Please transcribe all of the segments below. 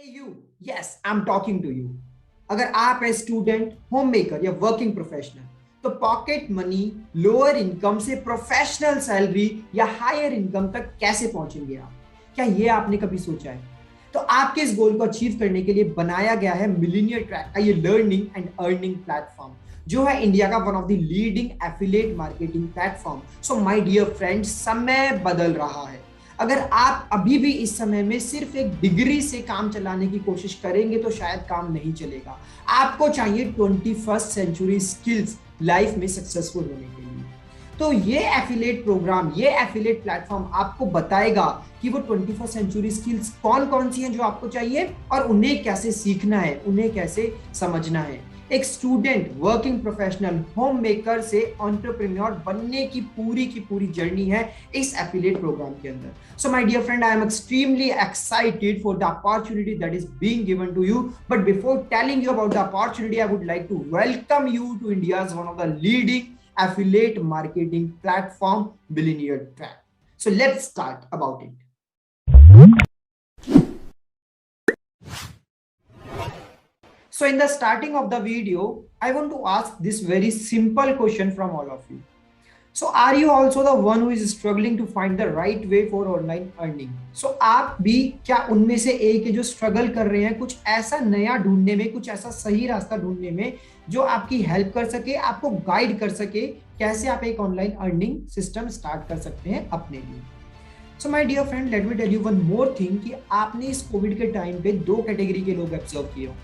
You yes I am talking to you. अगर आप है स्टूडेंट, होम मेकर या वर्किंग प्रोफेशनल, तो पॉकेट मनी, लोअर इनकम से प्रोफेशनल सैलरी या हायर इनकम तक कैसे पहुंचेंगे आप? क्या ये आपने कभी सोचा है? तो आपके इस गोल को अचीव करने के लिए बनाया गया है मिलीनियर ट्रैक का ये लर्निंग एंड अर्निंग प्लेटफॉर्म, जो है इंडिया का one of the leading affiliate marketing platform. So my dear friends, समय बदल रहा है। अगर आप अभी भी इस समय में सिर्फ एक डिग्री से काम चलाने की कोशिश करेंगे तो शायद काम नहीं चलेगा। आपको चाहिए 21st सेंचुरी स्किल्स लाइफ में सक्सेसफुल होने के लिए। तो ये एफिलिएट प्रोग्राम, ये एफिलिएट प्लेटफॉर्म आपको बताएगा कि वो 21st सेंचुरी स्किल्स कौन कौन सी हैं जो आपको चाहिए और उन्हें कैसे सीखना है, उन्हें कैसे समझना है। एक student, working professional, home maker से एंटरप्रेन्योर बनने की पूरी जर्नी है इस एफिलिएट प्रोग्राम के अंदर। So my dear friend, I am extremely excited for the opportunity that is being given to you. But before telling you about the opportunity, I would like to welcome you to India's one of the leading affiliate marketing platform, Billionaire Track. So let's start about it. So in the starting of the video, I want to ask this very simple question from all of you. So are you also the one who is struggling to find the right way for online earning? So आप भी क्या उनमें से एक है जो struggle कर रहे हैं कुछ ऐसा नया ढूंढने में, कुछ ऐसा सही रास्ता ढूंढने में जो आपकी हेल्प कर सके, आपको गाइड कर सके कैसे आप एक ऑनलाइन अर्निंग सिस्टम स्टार्ट कर सकते हैं अपने लिए। So my dear friend, let me tell you one more thing कि आपने इस कोविड के टाइम पे दो कैटेगरी के लोग ऑब्जर्व किए हो,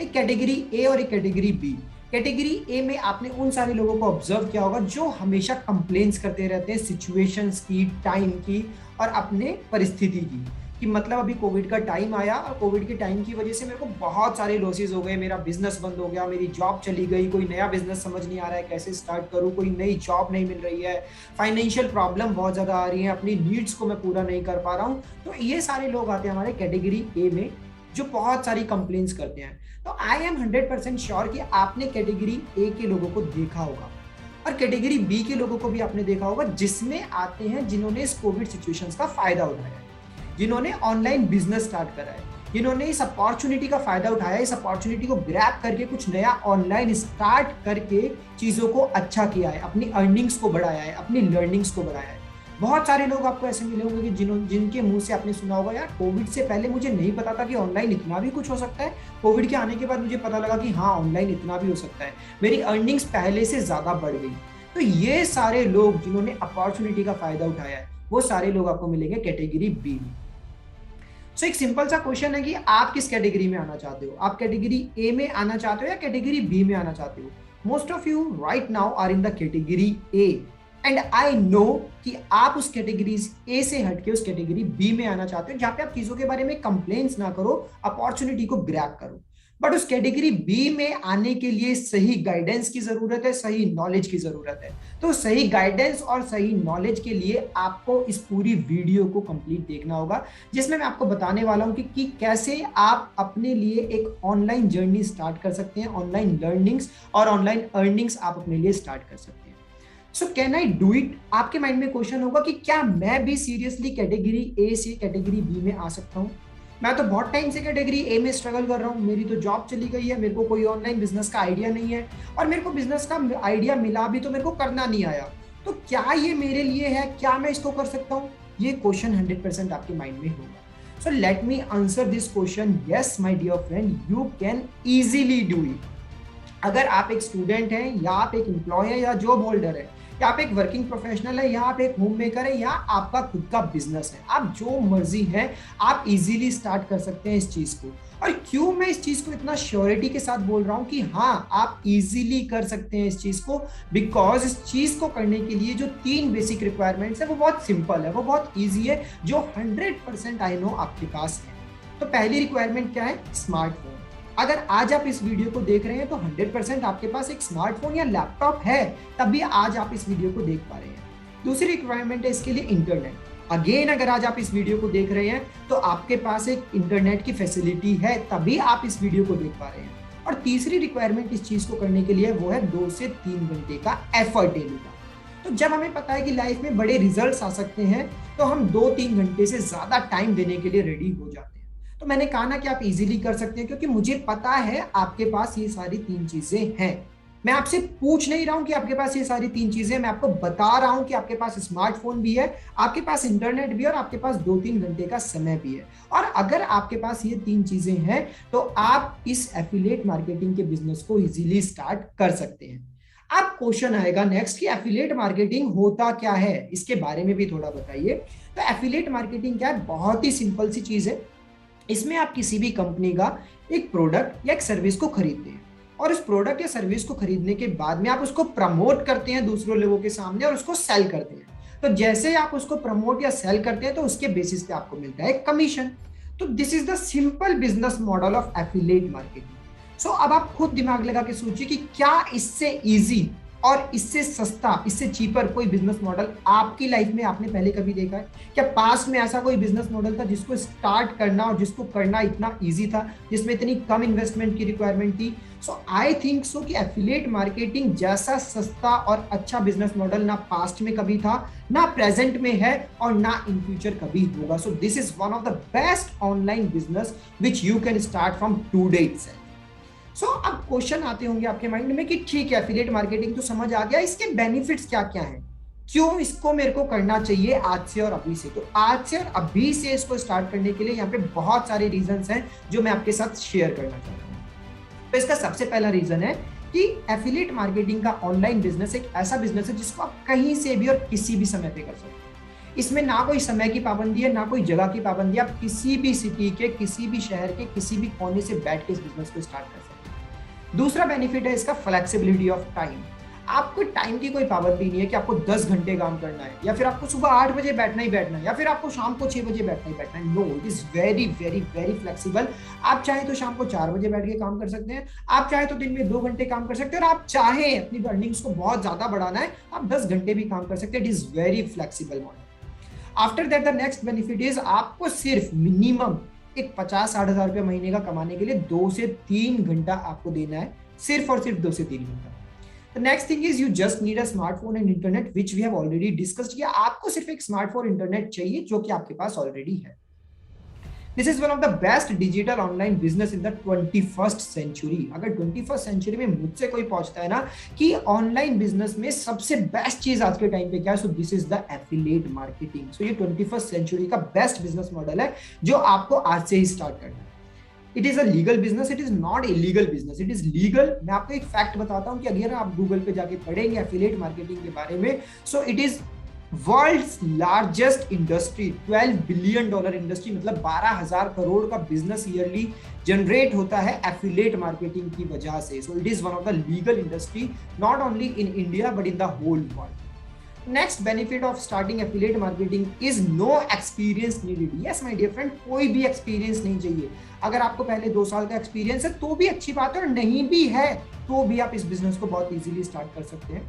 एक कैटेगरी ए और एक कैटेगरी बी। कैटेगरी ए में आपने उन सारे लोगों को ऑब्जर्व किया होगा जो हमेशा कंप्लेंट्स करते रहते हैं सिचुएशंस की, टाइम की और अपने परिस्थिति की, कि मतलब अभी कोविड का टाइम आया और कोविड के टाइम की वजह से मेरे को बहुत सारे लॉसेस हो गए, मेरा बिजनेस बंद हो गया, मेरी जॉब चली गई, कोई नया बिजनेस समझ नहीं आ रहा है कैसे स्टार्ट करूं, कोई नई जॉब नहीं मिल रही है, फाइनेंशियल प्रॉब्लम बहुत ज़्यादा आ रही है, अपनी नीड्स को मैं पूरा नहीं कर पा रहा हूँ। तो ये सारे लोग आते हैं हमारे कैटेगरी ए में जो बहुत सारी कंप्लेंट्स करते हैं। तो आई एम 100% श्योर कि आपने कैटेगरी ए के लोगों को देखा होगा और कैटेगरी बी के लोगों को भी आपने देखा होगा, जिसमें आते हैं जिन्होंने इस कोविड सिचुएशंस का फायदा उठाया, जिन्होंने ऑनलाइन बिजनेस स्टार्ट करा है, जिन्होंने इस अपॉर्चुनिटी का फायदा उठाया, इस अपॉर्चुनिटी को ग्रैब करके कुछ नया ऑनलाइन स्टार्ट करके चीजों को अच्छा किया है, अपनी अर्निंग्स को बढ़ाया है, अपनी लर्निंग्स को बढ़ाया है। बहुत सारे लोग आपको ऐसे मिले होंगे कि जिनके मुंह से आपने सुना होगा, यार कोविड से पहले मुझे नहीं पता था कि ऑनलाइन इतना भी कुछ हो सकता है, कोविड के आने के बाद मुझे पता लगा कि हाँ ऑनलाइन इतना भी हो सकता है, मेरी अर्निंग्स पहले से ज्यादा बढ़ गई। तो ये सारे लोग जिन्होंने अपॉर्चुनिटी का फायदा उठाया है, वो सारे लोग आपको मिलेंगे कैटेगरी बी में। सो एक सिंपल सा क्वेश्चन है कि आप किस कैटेगरी में आना चाहते हो? आप कैटेगरी ए में आना चाहते हो या कैटेगरी बी में आना चाहते हो? Most of you right now are in the category A and I know कि आप उस कैटेगरी ए से हटके उस कैटेगरी बी में आना चाहते हो, जहां पे आप चीजों के बारे में कंप्लेंट्स ना करो, अपॉर्चुनिटी को ग्रैब करो। बट उस कैटेगरी बी में आने के लिए सही गाइडेंस की जरूरत है, सही नॉलेज की जरूरत है। तो सही गाइडेंस और सही नॉलेज के लिए आपको इस पूरी वीडियो को कंप्लीट देखना होगा, जिसमें मैं आपको बताने वाला हूं कि कैसे आप अपने लिए एक ऑनलाइन जर्नी स्टार्ट कर सकते हैं, ऑनलाइन लर्निंग्स और ऑनलाइन अर्निंग्स आप अपने लिए स्टार्ट कर सकते हैं। So can I do it? आपके माइंड में क्वेश्चन होगा कि क्या मैं भी सीरियसली कैटेगरी ए से कैटेगरी बी में आ सकता हूं? मैं तो बहुत टाइम से कैटेगरी ए में स्ट्रगल कर रहा हूँ, मेरी तो जॉब चली गई है, मेरे को कोई ऑनलाइन बिजनेस का आइडिया नहीं है और मेरे को बिजनेस का आइडिया मिला भी तो मेरे को करना नहीं आया। तो क्या ये मेरे लिए है? क्या मैं इसको कर सकता हूँ? ये क्वेश्चन 100% आपके माइंड में होगा। So let me answer this question. Yes my dear friend, you can easily do it. अगर आप एक स्टूडेंट हैं या आप एक एम्प्लॉय है या जॉब होल्डर है या आप एक वर्किंग प्रोफेशनल है या आप एक होम मेकर है या आपका खुद का बिजनेस है, आप जो मर्जी है आप इजीली स्टार्ट कर सकते हैं इस चीज को। और क्यों मैं इस चीज को इतना श्योरिटी के साथ बोल रहा हूं कि हाँ आप इजीली कर सकते हैं इस चीज को? बिकॉज इस चीज को करने के लिए जो 3 बेसिक रिक्वायरमेंट्स है वो बहुत सिंपल है, वो बहुत ईजी है, जो 100% आई नो आपके पास है। तो पहली रिक्वायरमेंट क्या है? स्मार्टफोन। अगर आज आप इस वीडियो को देख रहे हैं तो 100% आपके पास एक स्मार्टफोन या लैपटॉप है, तभी आज आप इस वीडियो को देख पा रहे हैं। दूसरी रिक्वायरमेंट है इसके लिए इंटरनेट। अगेन अगर आज आप इस वीडियो को देख रहे हैं तो आपके पास एक इंटरनेट की फैसिलिटी है, तभी आप इस वीडियो को देख पा रहे हैं। और तीसरी रिक्वायरमेंट इस चीज को करने के लिए वो है 2 से 3 घंटे का एफर्ट डेली का। तो जब हमें पता है कि लाइफ में बड़े रिजल्ट्स आ सकते हैं तो हम 2-3 घंटे से ज्यादा टाइम देने के लिए रेडी हो जाते हैं। तो मैंने कहा ना कि आप इजीली कर सकते हैं, क्योंकि मुझे पता है आपके पास ये सारी 3 चीजें हैं। मैं आपसे पूछ नहीं रहा हूं कि आपके पास ये सारी 3 चीजें, मैं आपको बता रहा हूं कि आपके पास स्मार्टफोन भी है, आपके पास इंटरनेट भी है, और आपके पास 2-3 घंटे का समय भी है। और अगर आपके पास ये 3 चीजें हैं तो आप इस एफिलिएट मार्केटिंग के बिजनेस को इजीली स्टार्ट कर सकते हैं। अब क्वेश्चन आएगा नेक्स्ट कि एफिलिएट मार्केटिंग होता क्या है, इसके बारे में भी थोड़ा बताइए। तो एफिलिएट मार्केटिंग क्या है? बहुत ही सिंपल सी चीज है। इसमें आप किसी भी कंपनी का एक प्रोडक्ट या एक सर्विस को खरीदते हैं, और उस प्रोडक्ट या सर्विस को खरीदने के बाद में आप उसको प्रमोट करते हैं दूसरों लोगों के सामने, और उसको सेल करते हैं। तो जैसे आप उसको प्रमोट या सेल करते हैं तो उसके बेसिस पे आपको मिलता है कमीशन। तो this is the simple business model of affiliate marketing. So अब आप खुद दिमाग लगा के सोचिए कि क्या इससे इजी और इससे सस्ता, इससे चीपर कोई बिजनेस मॉडल आपकी लाइफ में आपने पहले कभी देखा है? क्या पास में ऐसा कोई बिजनेस मॉडल था जिसको स्टार्ट करना और जिसको करना इतना इजी था, जिसमें इतनी कम इन्वेस्टमेंट की रिक्वायरमेंट थी? सो आई थिंक सो कि एफिलिएट मार्केटिंग जैसा सस्ता और अच्छा बिजनेस मॉडल ना पास्ट में कभी था, ना प्रेजेंट में है, और ना इन फ्यूचर कभी होगा। सो this is one of the best online business which you can start from today itself. अब क्वेश्चन आते होंगे आपके माइंड में कि ठीक है, एफिलिएट मार्केटिंग तो समझ आ गया, इसके बेनिफिट्स क्या क्या हैं, क्यों इसको मेरे को करना चाहिए आज से और अभी से? तो आज से और अभी से इसको स्टार्ट करने के लिए यहाँ पे बहुत सारे रीजंस हैं जो मैं आपके साथ शेयर करना चाहता हूँ। तो इसका सबसे पहला रीजन है कि एफिलिएट मार्केटिंग का ऑनलाइन बिजनेस एक ऐसा बिजनेस है जिसको आप कहीं से भी और किसी भी समय पे कर सकते हैं। इसमें ना कोई समय की पाबंदी है, ना कोई जगह की पाबंदी है। आप किसी भी सिटी के, किसी भी शहर के, किसी भी कोने से बैठ के इस बिजनेस को स्टार्ट कर सकते हैं। दूसरा बेनिफिट है इसका फ्लेक्सिबिलिटी ऑफ टाइम। आपको टाइम की कोई पाबंदी नहीं है कि आपको 10 घंटे काम करना है, या फिर आपको सुबह 8 बजे बैठना ही बैठना है, या फिर आपको शाम को 6 बजे बैठना ही बैठना है। No, it is very very very flexible. आप चाहे तो शाम को 4 बजे बैठ के काम कर सकते हैं, आप चाहे तो दिन में 2 घंटे काम कर सकते हैं, और आप चाहे अपनी अर्निंग्स को बहुत ज्यादा बढ़ाना है, आप 10 घंटे भी काम कर सकते हैं। It is very flexible model. After that the next benefit is आपको सिर्फ मिनिमम एक 50-60 हजार रुपये महीने का कमाने के लिए 2 से 3 घंटा आपको देना है, सिर्फ और सिर्फ 2 से 3 घंटा। The next thing is you just need a smartphone and internet, which we have already discussed किया। आपको सिर्फ एक स्मार्टफोन इंटरनेट चाहिए जो कि आपके पास ऑलरेडी है। This is one of the best digital online business in the 21st century। अगर 21st सेंचुरी में मुझसे कोई पूछता है ना कि ऑनलाइन बिजनेस में सबसे बेस्ट चीज आज के टाइम पे क्या है, so this is the affiliate marketing. So ये 21st सेंचुरी का बेस्ट बिजनेस मॉडल है जो आपको आज से ही स्टार्ट करना है। It is a legal business, it is not illegal business, it is legal. मैं आपको एक फैक्ट बताता हूं कि अगर आप गूगल पे जाके पढ़ेंगे एफिलिएट मार्केटिंग के बारे में, so it is world's largest industry, $12 billion industry, मतलब 12,000 करोड़ का बिजनेस ईयरली जनरेट होता है एफिलिएट मार्केटिंग की वजह से। So it is one of the legal industry, not only in India but in the whole world. Next benefit of starting affiliate marketing is no experience needed. Yes my dear friend, कोई भी experience नहीं चाहिए। अगर आपको पहले 2 साल का experience है तो भी अच्छी बात है, और नहीं भी है तो भी आप इस बिजनेस को बहुत इजीली स्टार्ट कर सकते हैं।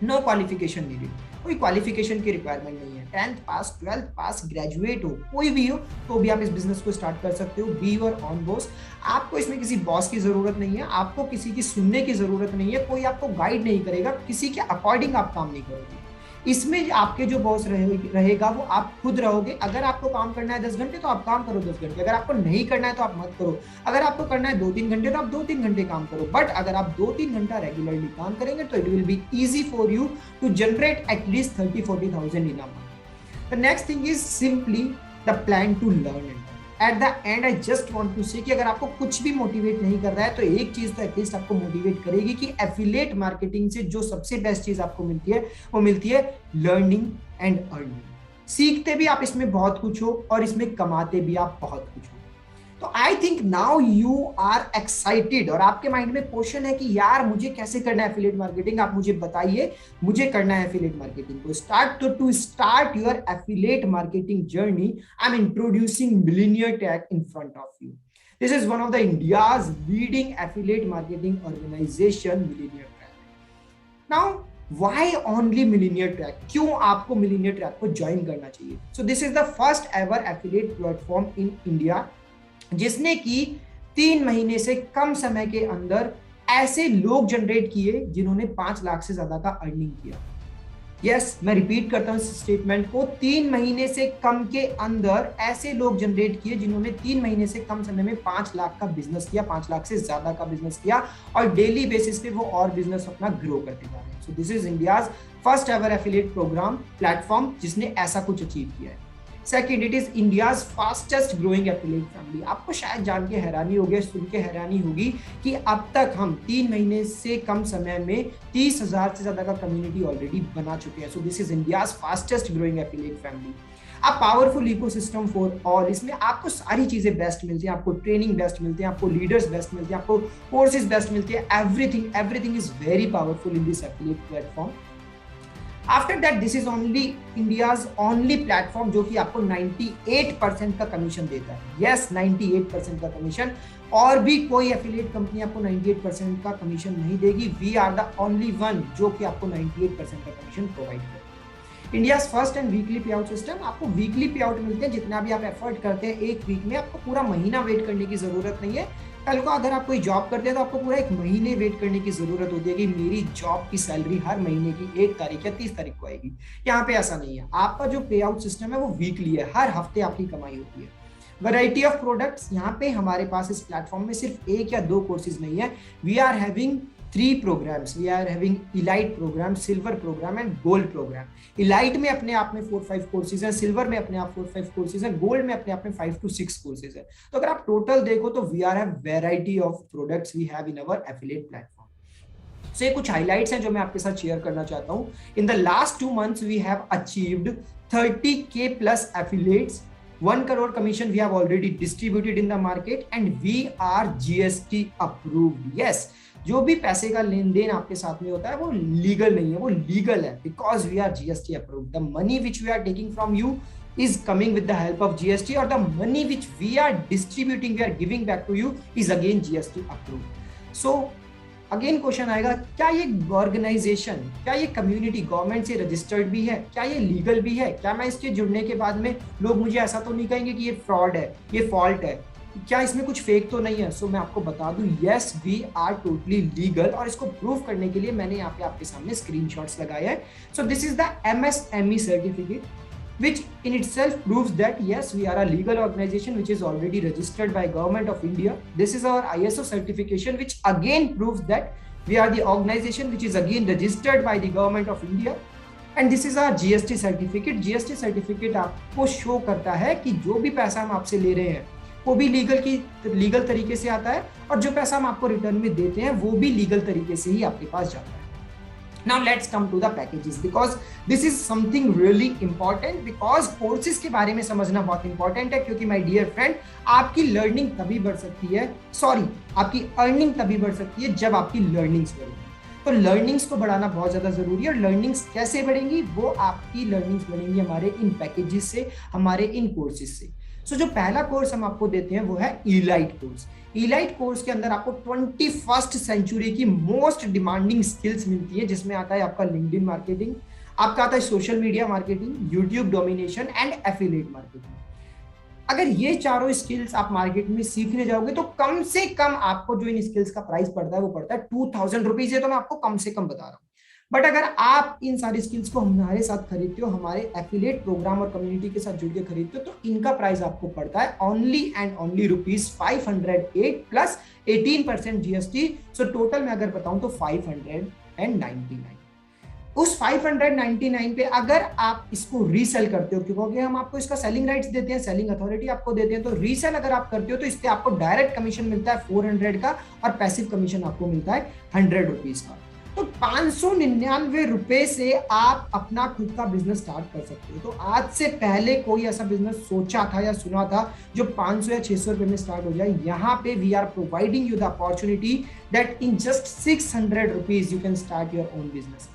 नो क्वालिफिकेशन नीडेड, कोई क्वालिफिकेशन की रिक्वायरमेंट नहीं है। 10th पास, 12th पास, ग्रेजुएट हो, कोई भी हो तो भी आप इस बिजनेस को स्टार्ट कर सकते हो। Be your on boss. आपको इसमें किसी बॉस की जरूरत नहीं है, आपको किसी की सुनने की जरूरत नहीं है, कोई आपको गाइड नहीं करेगा, किसी के अकॉर्डिंग आप काम नहीं करोगे। इसमें आपके जो बॉस रहेगा वो आप खुद रहोगे। अगर आपको काम करना है 10 घंटे तो आप काम करो 10 घंटे, अगर आपको नहीं करना है तो आप मत करो। अगर आपको करना है 2-3 घंटे तो आप 2-3 घंटे काम करो, बट अगर आप 2-3 घंटा रेगुलरली काम करेंगे तो it will be easy for you to generate at least 30-40,000 in a month. The next thing is simply the plan to learn it. At the end I just want to say कि अगर आपको कुछ भी motivate नहीं कर रहा है तो एक चीज तो एटलीस्ट आपको मोटिवेट करेगी कि एफिलिएट मार्केटिंग से जो सबसे बेस्ट चीज आपको मिलती है वो मिलती है लर्निंग एंड अर्निंग। सीखते भी आप इसमें बहुत कुछ हो और इसमें कमाते भी आप बहुत कुछ हो। तो I think now you are excited, और आपके माइंड में क्वेश्चन है कि यार मुझे कैसे करना है एफिलिएट मार्केटिंग, आप मुझे बताइए मुझे करना है एफिलिएट मार्केटिंग को स्टार्ट। तो to start your affiliate marketing journey, I am introducing millionaire tech in front of you. This is one of the India's leading affiliate marketing organization, millionaire tech. Now Why only Millionaire Track? क्यों आपको Millionaire Track को join करना चाहिए? So this is the first ever affiliate platform in India जिसने की 3 महीने से कम समय के अंदर ऐसे लोग जनरेट किए जिन्होंने 5 लाख से ज्यादा का अर्निंग किया। यस, मैं रिपीट करता हूँ इस स्टेटमेंट को, 3 महीने से कम के अंदर ऐसे लोग जनरेट किए जिन्होंने 3 महीने से कम समय में 5 लाख का बिजनेस किया, 5 लाख से ज्यादा का बिजनेस किया, और डेली बेसिस पे वो और बिजनेस अपना ग्रो करते जा रहे हैं। So this is India's first ever affiliate program platform जिसने ऐसा कुछ अचीव किया है। Second, it is India's fastest growing affiliate family. आपको शायद जान के हैरानी होगी, सुन के हैरानी होगी कि अब तक हम 3 महीने से कम समय में 30,000 से ज्यादा का कम्युनिटी ऑलरेडी बना चुके हैं। So this is India's fastest growing affiliate family. अब पावरफुल इकोसिस्टम फॉर ऑल, इसमें आपको सारी चीजें बेस्ट मिलती हैं, आपको ट्रेनिंग बेस्ट मिलती है, आपको लीडर्स बेस्ट मिलते हैं, आपको कोर्सेज बेस्ट मिलते हैं, everything is very powerful in this affiliate platform. After that this is only India's only platform जो कि आपको 98% का कमीशन देता है। यस, 98% का कमीशन, और भी कोई एफिलिएट कंपनी आपको 98% का कमीशन नहीं देगी। We are the only one जो कि आपको 98% का कमीशन प्रोवाइड करेगा। India's first and weekly pay out system, आपको वीकली पे आउट मिलते हैं, जितना भी आप एफर्ट करते हैं एक वीक में, आपको पूरा महीना वेट करने की जरूरत नहीं है। कल को अगर आप कोई जॉब करते हैं तो आपको पूरा 1 महीने वेट करने की जरूरत होती है कि मेरी जॉब की सैलरी हर महीने की 1 तारीख या 30 तारीख को आएगी। यहाँ पे ऐसा नहीं है, आपका जो पे आउट सिस्टम है वो वीकली है, हर हफ्ते आपकी कमाई होती है। वैरायटी ऑफ प्रोडक्ट्स, यहाँ पे हमारे पास इस प्लेटफॉर्म में सिर्फ 1 या 2 कोर्सेज नहीं है, we are having 3 programs. We are having elite program, silver program and gold program. elite में अपने आप में 4-5 कोर्सेज हैं, सिल्वर में अपने आप 4-5 कोर्सेज हैं, गोल्ड में अपने आप में 5 to 6 कोर्सेज हैं। तो अगर आप टोटल देखो तो we are have variety of products we have in our affiliate platform. So ये कुछ हाइलाइट्स हैं जो मैं आपके साथ शेयर करना चाहता हूँ। In the last 2 months we have achieved 30K plus affiliates, 1 crore commission we have already distributed in the market and we are GST approved. Yes, जो भी पैसे का लेन देन आपके साथ में होता है वो लीगल नहीं है, वो लीगल है because we are GST approved. The money which we are taking from you is coming with the help of GST, or the money which we are distributing, we are giving back to you is again GST approved. So again question आएगा, क्या ये organisation, क्या ये community government से registered भी है, क्या ये लीगल भी है, क्या मैं इसके जुड़ने के बाद में लोग मुझे ऐसा तो नहीं कहेंगे कि ये फ्रॉड है, ये फॉल्ट है, क्या इसमें कुछ फेक तो नहीं है? सो मैं आपको बता दूं, yes we are totally legal, और इसको प्रूव करने के लिए मैंने यहाँ पे आपके सामने स्क्रीनशॉट्स लगाए हैं। So this is the MSME certificate which in itself proves that yes, we are a legal organization which is already registered by Government of India. This is our ISO certification which again proves that we are the organization which is again registered by the Government of India. And this is our GST certificate. GST certificate आपको show करता है कि जो भी पैसा हम आपसे ले रहे हैं वो भी लीगल तरीके से आता है, और जो पैसा हम आपको रिटर्न में देते हैं वो भी लीगल तरीके से ही आपके पास जाता है। Now let's come to the packages because this is something really important, because courses के बारे में समझना बहुत important है, क्योंकि my dear friend आपकी लर्निंग तभी बढ़ सकती है, आपकी अर्निंग तभी बढ़ सकती है जब आपकी लर्निंग्स बढ़ेगी। तो लर्निंग्स को बढ़ाना बहुत ज्यादा जरूरी है, और लर्निंग्स कैसे बढ़ेंगी? वो आपकी लर्निंग्स बढ़ेंगी हमारे इन पैकेजेस से, हमारे इन कोर्सेज से। सो जो पहला कोर्स हम आपको देते हैं वो है इलाइट कोर्स। इलाइट कोर्स के अंदर आपको 21st सेंचुरी की मोस्ट डिमांडिंग स्किल्स मिलती है, जिसमें आता है आपका लिंक्डइन मार्केटिंग, आपका आता है social media marketing, YouTube domination and affiliate marketing. अगर ये चारों स्किल्स आप मार्केट में सीखने जाओगे तो कम से कम आपको जो इन स्किल्स का प्राइस पड़ता है वो पड़ता है 2000 रुपीज। ये तो मैं आपको कम से कम बता रहा हूँ, बट अगर आप इन सारी स्किल्स को हमारे साथ खरीदते हो, हमारे एफिलिएट प्रोग्राम और कम्युनिटी के साथ जुड़ के खरीदते हो, तो इनका प्राइस आपको पड़ता है only and only ₹508 plus 18% GST। So total में अगर बताऊं तो 599। उस 599 पे अगर आप इसको रीसेल करते हो, क्योंकि हम आपको इसका सेलिंग राइट्स देते हैं, सेलिंग अथॉरिटी आपको देते हैं, तो रीसेल अगर आप करते हो तो इस पे आपको डायरेक्ट कमीशन मिलता है 400 का, और पैसिव कमीशन आपको मिलता है 100 रुपीज का। तो 599 रुपए से आप अपना खुद का बिजनेस स्टार्ट कर सकते हो। तो आज से पहले कोई ऐसा बिजनेस सोचा था या सुना था जो 500 या 600 रुपए में स्टार्ट हो जाए? यहाँ पे we are providing you the opportunity that in just 600 rupees you can start your own business.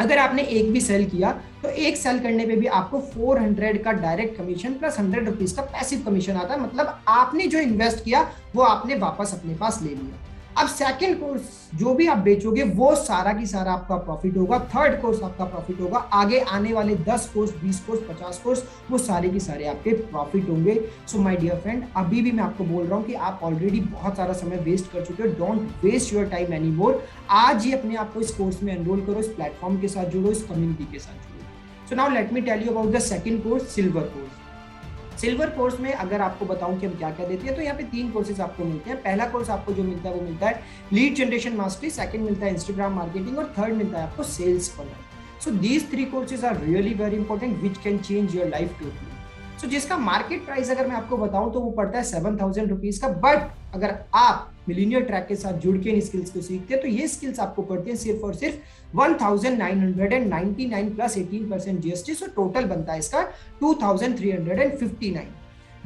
अगर आपने एक भी सेल किया तो एक सेल करने पे भी आपको 400 का डायरेक्ट कमीशन प्लस 100 रुपीज का पैसिव कमीशन आता है। मतलब आपने जो इन्वेस्ट किया वो आपने वापस अपने पास ले लिया। अब सेकंड कोर्स जो भी आप बेचोगे वो सारा की सारा आपका प्रॉफिट होगा, थर्ड कोर्स आपका प्रॉफिट होगा, आगे आने वाले 10 कोर्स, 20 कोर्स, 50 कोर्स वो सारे की सारे आपके प्रॉफिट होंगे। सो माय डियर फ्रेंड, अभी भी मैं आपको बोल रहा हूँ कि आप ऑलरेडी बहुत सारा समय वेस्ट कर चुके हो। Don't waste your time any more. आज ही अपने आप को इस कोर्स में एनरोल करो, इस प्लेटफॉर्म के साथ जुड़ो, इस कम्युनिटी के साथ जुड़ो। So now let me tell you about the second course, silver course. Silver course में अगर आपको बताऊं कि हम क्या क्या देते हैं, तो यहाँ पे 3 कोर्सेज आपको मिलते हैं। पहला कोर्स आपको जो मिलता है वो मिलता है लीड जनरेशन मास्टरी, सेकंड मिलता है इंस्टाग्राम मार्केटिंग और थर्ड मिलता है आपको sales funnel. So these 3 courses are really very important which can change your life totally. So जिसका मार्केट प्राइस अगर मैं आपको बताऊं तो वो पड़ता है 7,000 रुपीज का, बट अगर आप मिलीनियर ट्रैक के साथ जुड़ के इन स्किल्स को सीखते हैं तो ये स्किल्स आपको पड़ती है सिर्फ और सिर्फ 1,999 प्लस 18% जीएसटी। सो टोटल बनता है इसका 2,359,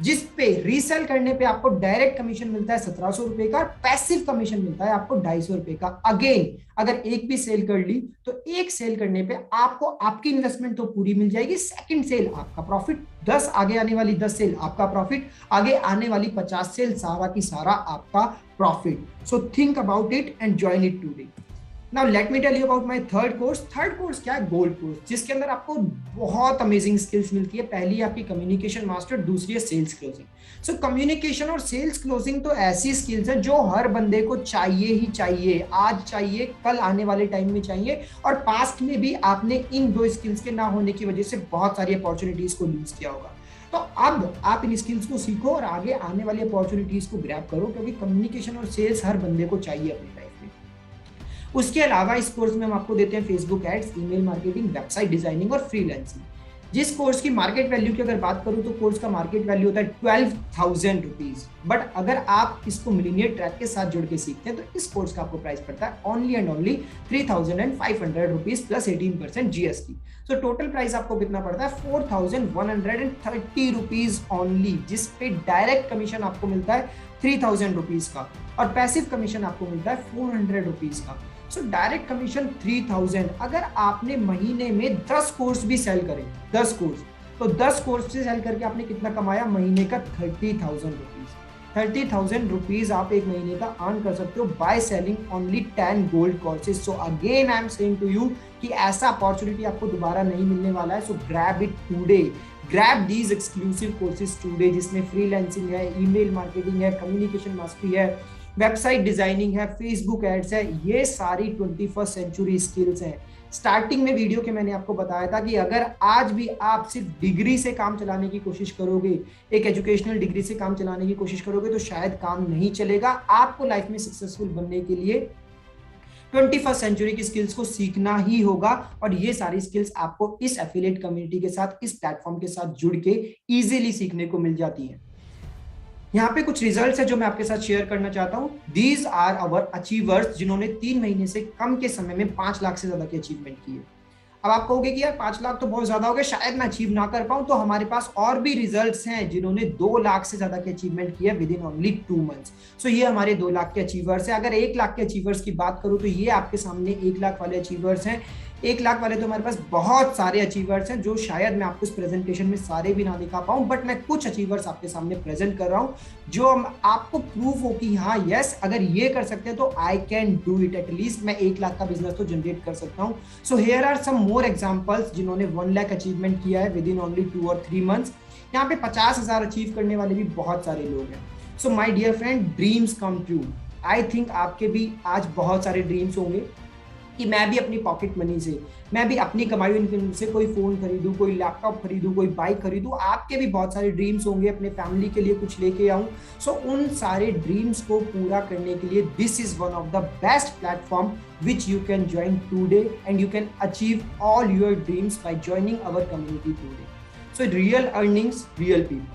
जिस पे रीसेल करने पे आपको डायरेक्ट कमीशन मिलता है 1,700 रुपए का, पैसिव कमीशन मिलता है आपको 250 रुपए का। अगेन अगर एक भी सेल कर ली तो एक सेल करने पे आपको आपकी इन्वेस्टमेंट तो पूरी मिल जाएगी, सेकंड सेल आपका प्रॉफिट, 10 आगे आने वाली 10 सेल आपका प्रॉफिट, आगे आने वाली 50 सेल सारा की सारा आपका profit. So think about it and join it today. Now let me tell you about my third course. Third course क्या है? गोल्ड कोर्स, जिसके अंदर आपको बहुत अमेजिंग स्किल्स मिलती है। पहली आपकी कम्युनिकेशन मास्टर, दूसरी है सेल्स क्लोजिंग। सो कम्युनिकेशन और सेल्स क्लोजिंग तो ऐसी स्किल्स हैं जो हर बंदे को चाहिए ही चाहिए, आज चाहिए, कल आने वाले टाइम में चाहिए, और पास्ट में भी आपने इन 2 स्किल्स के ना होने की वजह से बहुत सारी अपॉर्चुनिटीज को लूज किया होगा। तो अब आप इन स्किल्स को सीखो और आगे आने वाली अपॉर्चुनिटीज को ग्रैब करो, क्योंकि कम्युनिकेशन और सेल्स हर बंदे को चाहिए अपनी लाइफ में। उसके अलावा इस कोर्स में हम आपको देते हैं Facebook ads, email marketing, website designing और फ्रीलांसिंग। जिस कोर्स की मार्केट वैल्यू की अगर बात करूं तो कोर्स का मार्केट वैल्यू होता है 12,000 रुपीज, बट अगर आप इसको मिलीनियर ट्रैक के साथ जुड़ के सीखते हैं तो इस कोर्स का आपको प्राइस पड़ता है only and only 3,500 rupees plus 18% GST. So total price आपको कितना पड़ता है? 4,130 रुपीज ओनली, जिस पे डायरेक्ट कमीशन आपको मिलता है 3,000 रुपीज का और पैसिव कमीशन आपको मिलता है 400 रुपीज का। So direct commission 3,000। अगर आपने महीने में 10 कोर्स भी सेल करें, 10 कोर्स, तो 10 कोर्स से सेल करके आपने कितना कमाया? महीने का 30,000 रुपीज। 30,000 रुपीज आप एक महीने का अर्न कर सकते हो by selling only 10 gold courses. So again I am saying to you कि ऐसा अपॉर्चुनिटी आपको दोबारा नहीं मिलने वाला है। So grab it today, grab these exclusive courses today, जिसमें फ्रीलांसिंग है, ईमेल मार्केटिंग है, कम्युनिकेशन मास्टरी है, वेबसाइट डिजाइनिंग है, फेसबुक एड्स है। ये सारी 21st सेंचुरी स्किल्स हैं। स्टार्टिंग में वीडियो के मैंने आपको बताया था कि अगर आज भी आप सिर्फ डिग्री से काम चलाने की कोशिश करोगे, एक एजुकेशनल डिग्री से काम चलाने की कोशिश करोगे, तो शायद काम नहीं चलेगा। आपको लाइफ में सक्सेसफुल बनने के लिए 21st सेंचुरी की स्किल्स को सीखना ही होगा, और ये सारी स्किल्स आपको इस एफिलिएट कम्युनिटी के साथ, इस प्लेटफॉर्म के साथ जुड़ के इजीली सीखने को मिल जाती है। यहाँ पे कुछ रिजल्ट्स है जो मैं आपके साथ शेयर करना चाहता हूँ। दीज आर आवर अचीवर्स, जिन्होंने 3 महीने से कम के समय में 5 लाख से ज्यादा की अचीवमेंट की है। अब आप कहोगे कि यार 5 लाख तो बहुत ज्यादा हो गया, शायद मैं अचीव ना कर पाऊं, तो हमारे पास और भी रिजल्ट्स हैं जिन्होंने 2 लाख से ज्यादा की अचीवमेंट किया विद इन ओनली 2 मंथ्स। सो ये हमारे 2 लाख के अचीवर्स हैं। अगर 1 लाख के अचीवर्स की बात करूं तो ये आपके सामने 1 लाख वाले अचीवर्स हैं। 1 लाख वाले तो हमारे पास बहुत सारे अचीवर्स हैं, जो शायद मैं आपको इस प्रेजेंटेशन में सारे भी ना दिखा पाऊं, बट मैं कुछ अचीवर्स आपके सामने प्रेजेंट कर रहा हूं जो आपको प्रूफ हो कि हाँ यस, अगर ये कर सकते हैं तो I can do it. At least मैं 1 लाख का बिजनेस तो जनरेट कर सकता हूं। So here are some more examples जिन्होंने 1 लाख अचीवमेंट किया है विद इन ओनली 2 और 3 मंथ्स। यहाँ पे 50,000 अचीव करने वाले भी बहुत सारे लोग हैं। So my dear friend, dreams come true. I think आपके भी आज बहुत सारे ड्रीम्स होंगे कि मैं भी अपनी पॉकेट मनी से, मैं भी अपनी कमाई इनकम से कोई फोन खरीदूं, कोई लैपटॉप खरीदूं, कोई बाइक खरीदूं। आपके भी बहुत सारे ड्रीम्स होंगे, अपने फैमिली के लिए कुछ लेके आऊं। सो उन सारे ड्रीम्स को पूरा करने के लिए this is one of the best platform which you can join today, and you can achieve all your dreams by joining our community today. So real earnings, real people.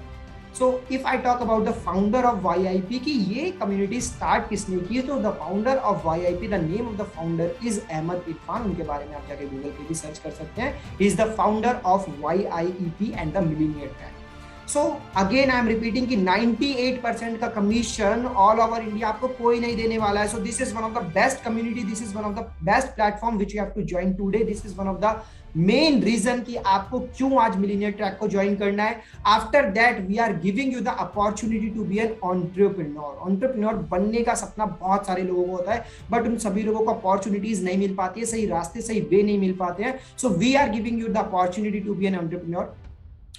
So if I talk about the founder of YIP कि ये community start किसने की, तो the founder of YIP, the name of the founder is Ahmad Irfan. उनके बारे में आप जाके गूगल पे भी सर्च कर सकते हैं। He is the founder of YIEP and the Millionaire Track. So again I am repeating कि 98% का कमीशन ऑल ओवर इंडिया आपको कोई नहीं देने वाला है। So this is one of the best community, this is one of the best platform which you have to join today, this is one of the main reason कि आपको क्यों आज मिलीनियर ट्रैक को ज्वाइन करना है। After that we are giving you the opportunity to be an entrepreneur बनने का सपना बहुत सारे लोगों को होता है, बट उन सभी लोगों को अपॉर्चुनिटीज नहीं मिल पाती है, सही रास्ते सही वे नहीं मिल पाते हैं। So we are giving you the opportunity to be an entrepreneur.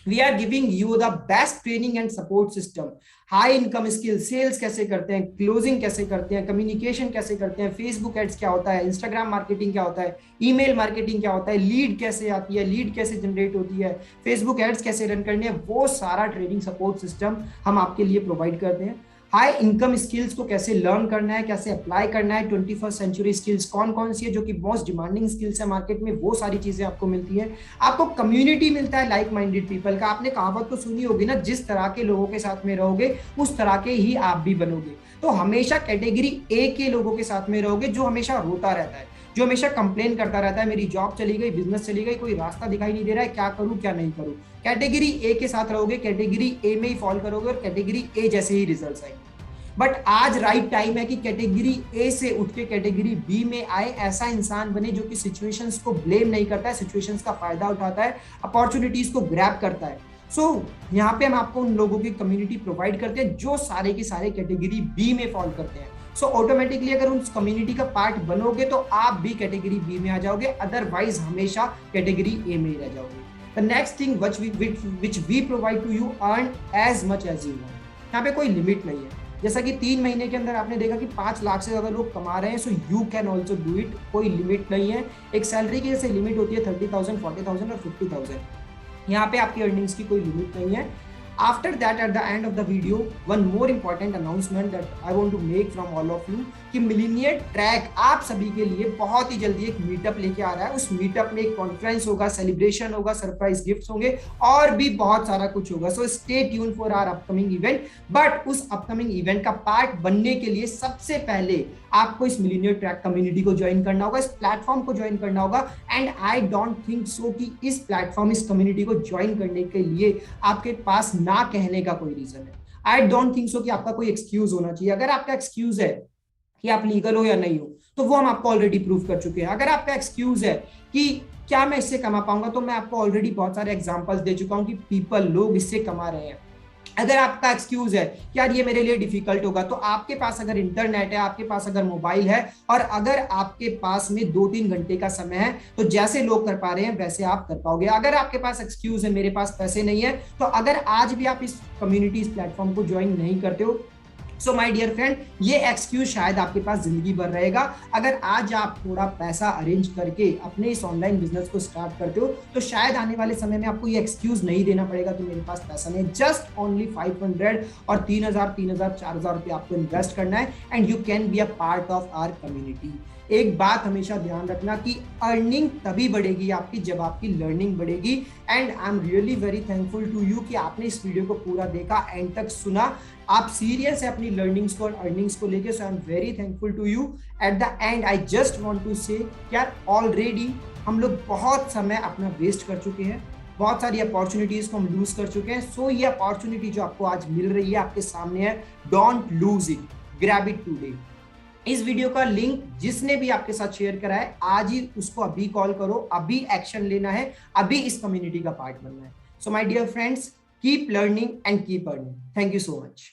We are giving you the best training and support system, high income skill, sales कैसे करते हैं, क्लोजिंग कैसे करते हैं, कम्युनिकेशन कैसे करते हैं, फेसबुक एड्स क्या होता है, इंस्टाग्राम मार्केटिंग क्या होता है, ईमेल मार्केटिंग क्या होता है, लीड कैसे आती है, लीड कैसे जनरेट होती है, फेसबुक एड्स कैसे रन करने हैं, वो सारा ट्रेनिंग सपोर्ट सिस्टम हम आपके लिए प्रोवाइड करते हैं। हाई इनकम स्किल्स को कैसे लर्न करना है, कैसे अप्लाई करना है, 21st सेंचुरी स्किल्स कौन कौन सी है जो कि मोस्ट डिमांडिंग स्किल्स है मार्केट में, वो सारी चीजें आपको मिलती है। आपको कम्युनिटी मिलता है लाइक माइंडेड पीपल का। आपने कहावत तो सुनी होगी ना, जिस तरह के लोगों के साथ में रहोगे उस तरह के ही आप भी बनोगे। तो हमेशा कैटेगरी ए के लोगों के साथ में रहोगे, जो हमेशा रोता रहता है, जो हमेशा कंप्लेन करता रहता है, मेरी जॉब चली गई, बिजनेस चली गई, कोई रास्ता दिखाई नहीं दे रहा है, क्या करूं क्या नहीं करूं। कैटेगरी ए के साथ रहोगे, कैटेगरी ए में ही फॉल करोगे और कैटेगरी ए जैसे ही रिजल्ट्स आएंगे। बट आज राइट टाइम है कि कैटेगरी ए से उठ के कैटेगरी बी में आए, ऐसा इंसान बने जो कि सिचुएशंस को ब्लेम नहीं करता है, सिचुएशंस का फायदा उठाता है, अपॉर्चुनिटीज को ग्रैब करता है। सो यहाँ पे हम आपको उन लोगों की कम्युनिटी प्रोवाइड करते हैं जो सारे के सारे कैटेगरी बी में फॉल करते हैं। सो ऑटोमेटिकली अगर उस कम्युनिटी का पार्ट बनोगे तो आप भी कैटेगरी बी में आ जाओगे, अदरवाइज हमेशा कैटेगरी ए में ही रह जाओगे। The next thing which we provide to you, earn as much as you want। यहाँ पे कोई लिमिट नहीं है। जैसा कि 3 महीने के अंदर आपने देखा कि 5 लाख से ज्यादा लोग कमा रहे हैं, so you can also do it. कोई लिमिट नहीं है। एक सैलरी की जैसे लिमिट होती है 30,000, 40,000 और 50,000, यहाँ पे आपकी अर्निंग्स की कोई लिमिट नहीं है। After that, at the end of the video, one more important announcement that I want to make from all of you कि मिलीनियर ट्रैक आप सभी के लिए बहुत ही जल्दी एक मीटअप लेके आ रहा है। उस मीटअप में एक कॉन्फ्रेंस होगा, सेलिब्रेशन होगा, सरप्राइज गिफ्ट्स होंगे और भी बहुत सारा कुछ होगा। So stay tune for our upcoming event. But उस अपकमिंग इवेंट का पार्ट बनने के लिए सबसे पहले आपको इस मिलीनियर ट्रैक कम्युनिटी को ज्वाइन करना होगा, इस प्लेटफॉर्म को ज्वाइन करना होगा। And I don't think so कि इस प्लेटफॉर्म, इस कम्युनिटी को ज्वाइन करने के लिए आपके पास ना कहने का कोई रीजन है। आई डोंट थिंक सो कि आपका कोई एक्सक्यूज होना चाहिए। अगर आपका एक्सक्यूज है कि आप लीगल हो या नहीं हो, तो वो हम आपको ऑलरेडी प्रूव कर चुके हैं। अगर आपका एक्सक्यूज है कि क्या मैं इससे कमा पाऊंगा, तो मैं आपको ऑलरेडी बहुत सारे एग्जांपल्स दे चुका हूं कि लोग इससे कमा रहे हैं। अगर आपका एक्सक्यूज है कि यार ये मेरे लिए डिफिकल्ट होगा, तो आपके पास अगर इंटरनेट है, आपके पास अगर मोबाइल है और अगर आपके पास में 2-3 घंटे का समय है, तो जैसे लोग कर पा रहे हैं वैसे आप कर पाओगे। अगर आपके पास एक्सक्यूज है मेरे पास पैसे नहीं है, तो अगर आज भी आप इस कम्युनिटी, इस प्लेटफॉर्म को ज्वाइन नहीं करते हो, सो माय डियर फ्रेंड, ये एक्सक्यूज शायद आपके पास जिंदगी भर रहेगा। अगर आज आप थोड़ा पैसा अरेंज करके अपने इस ऑनलाइन बिजनेस को स्टार्ट करते हो, तो शायद आने वाले समय में आपको ये एक्सक्यूज नहीं देना पड़ेगा कि मेरे पास पैसा नहीं है। जस्ट ओनली 500 और 3,000, 4,000 रुपये आपको इन्वेस्ट करना है and you can be a part of our community. एक बात हमेशा ध्यान रखना कि अर्निंग तभी बढ़ेगी आपकी जब आपकी लर्निंग बढ़ेगी। And I am really very thankful to you कि आपने इस वीडियो को पूरा देखा, एंड तक सुना। आप सीरियस है अपनी लर्निंग्स को और अर्निंग्स को लेके, so I am very thankful to you. At the end I just want to say यार, ऑलरेडी हम लोग बहुत समय अपना वेस्ट कर चुके हैं, बहुत सारी अपॉर्चुनिटीज को हम लूज कर चुके हैं। सो ये अपॉर्चुनिटी जो आपको आज मिल रही है, आपके सामने है, don't lose it, grab it today. इस वीडियो का लिंक जिसने भी आपके साथ शेयर करा है, आज ही उसको अभी कॉल करो, अभी एक्शन लेना है, अभी इस कम्युनिटी का पार्ट बनना है। So my dear friends, keep learning and keep earning. Thank you so much.